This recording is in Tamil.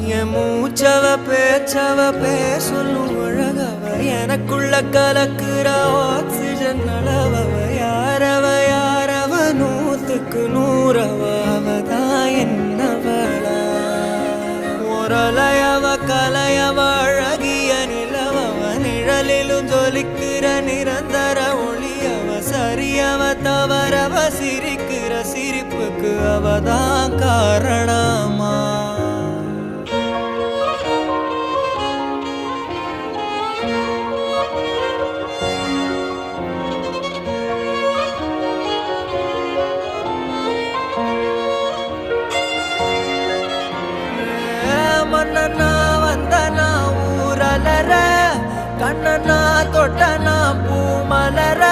என் மூச்சவ பேச்சவ பேசலும் அழகவ எனக்குள்ள கலக்குற ஆக்சிஜன் அளவவ யாரவ நூத்துக்கு நூறவ அவதான் என்னவளா ஒரலையவ கலையவ அழகிய நிலவவ நிழலிலும் ஜொலிக்கிற நிரந்தர ஒளியவ சரியவ தவறவ சிரிக்கிற சிரிப்புக்கு அவதான் காரணமா மன்னனா வந்தனா ஊரலர கண்ணனா தொட்டனா பூ மலர